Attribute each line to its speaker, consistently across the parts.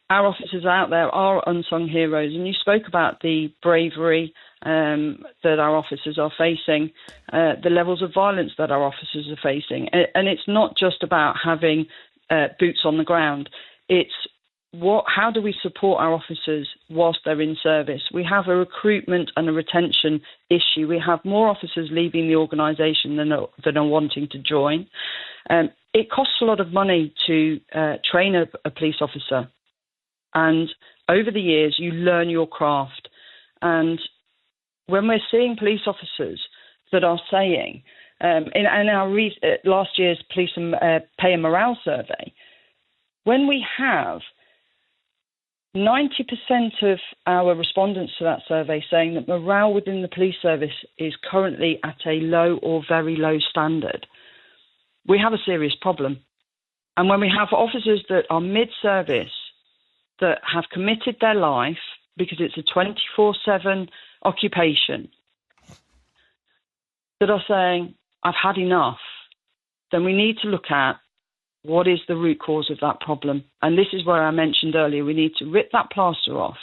Speaker 1: our officers out there are unsung heroes, and you spoke about the bravery that our officers are facing, the levels of violence that our officers are facing. And it's not just about having boots on the ground. It's how do we support our officers whilst they're in service? We have a recruitment and a retention issue. We have more officers leaving the organisation than are wanting to join. It costs a lot of money to train a police officer. And over the years, you learn your craft. And when we're seeing police officers that are saying, in our last year's police pay and morale survey, when we have 90% of our respondents to that survey saying that morale within the police service is currently at a low or very low standard, we have a serious problem. And when we have officers that are mid-service, that have committed their life, because it's a 24/7 occupation, that are saying, I've had enough, then we need to look at what is the root cause of that problem. And this is where I mentioned earlier, we need to rip that plaster off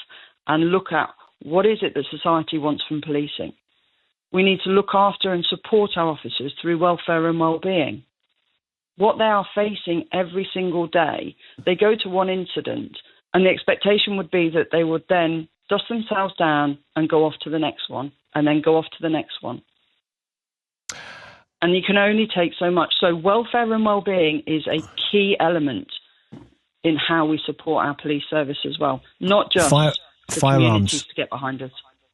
Speaker 1: and look at what is it that society wants from policing. We need to look after and support our officers through welfare and well-being. What they are facing every single day, they go to one incident, and the expectation would be that they would then dust themselves down and go off to the next one, and then go off to the next one. And you can only take so much. So welfare and well-being is a key element in how we support our police service as well, not just the communities to get behind us.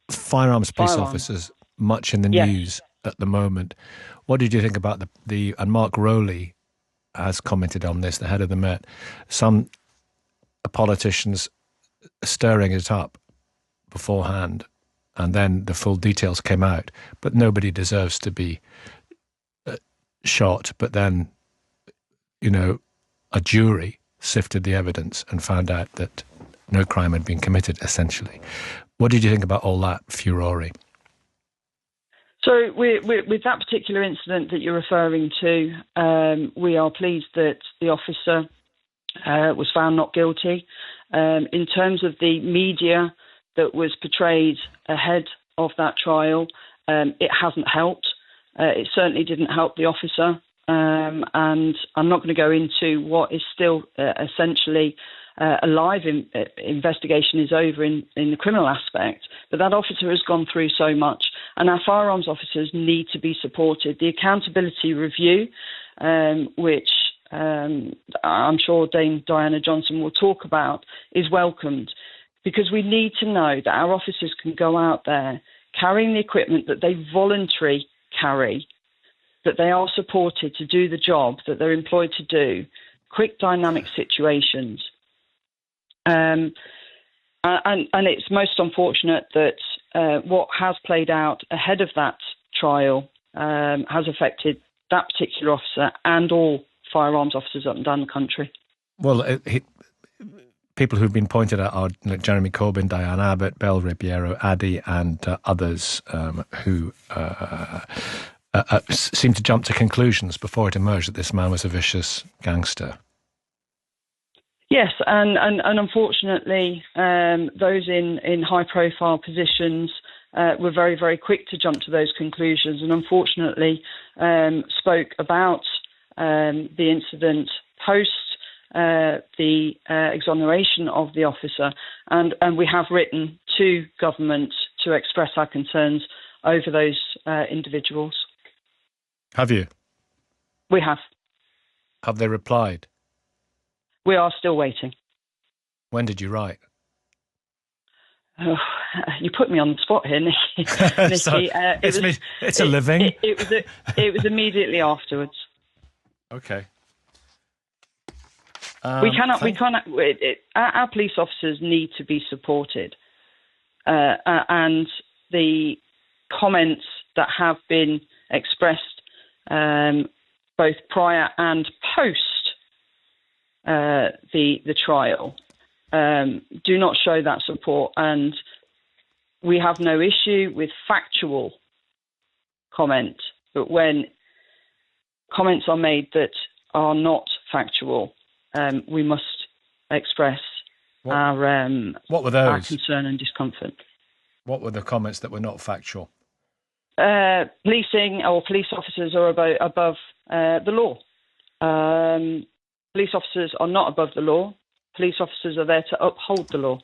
Speaker 2: Firearms police officers, much in the news at the moment. What did you think about and Mark Rowley has commented on this, the head of the Met, some politicians stirring it up beforehand, and then the full details came out, but nobody deserves to be shot. But then, a jury sifted the evidence and found out that no crime had been committed, essentially. What did you think about all that furore?
Speaker 1: So with that particular incident that you're referring to, we are pleased that the officer was found not guilty. In terms of the media that was portrayed ahead of that trial, it hasn't helped. It certainly didn't help the officer. And I'm not going to go into what is still essentially a live investigation is over in the criminal aspect, but that officer has gone through so much, and our firearms officers need to be supported. The accountability review, which I'm sure Dame Diana Johnson will talk about, is welcomed, because we need to know that our officers can go out there carrying the equipment that they voluntarily carry, that they are supported to do the job that they're employed to do, quick dynamic situations. And it's most unfortunate that what has played out ahead of that trial has affected that particular officer and all firearms officers up and down the country.
Speaker 2: Well, people who've been pointed out are Jeremy Corbyn, Diane Abbott, Belle Ribeiro, Addy, and others who seemed to jump to conclusions before it emerged that this man was a vicious gangster.
Speaker 1: Yes, and unfortunately, those in high-profile positions were very, very quick to jump to those conclusions, and unfortunately spoke about the incident post the exoneration of the officer, and we have written to government to express our concerns over those individuals.
Speaker 2: Have you?
Speaker 1: We have.
Speaker 2: Have they replied?
Speaker 1: We are still waiting.
Speaker 2: When did you write?
Speaker 1: Oh, you put me on the spot here, Nicky.
Speaker 2: So, it's a living.
Speaker 1: It was immediately afterwards.
Speaker 2: Okay.
Speaker 1: We cannot. Our police officers need to be supported, and the comments that have been expressed, both prior and post the trial, do not show that support, and we have no issue with factual comment, but when comments are made that are not factual, we must express
Speaker 2: What were those?
Speaker 1: Our concern and discomfort.
Speaker 2: What were the comments that were not factual?
Speaker 1: Policing or police officers are above the law. Police officers are not above the law. Police officers are there to uphold the law.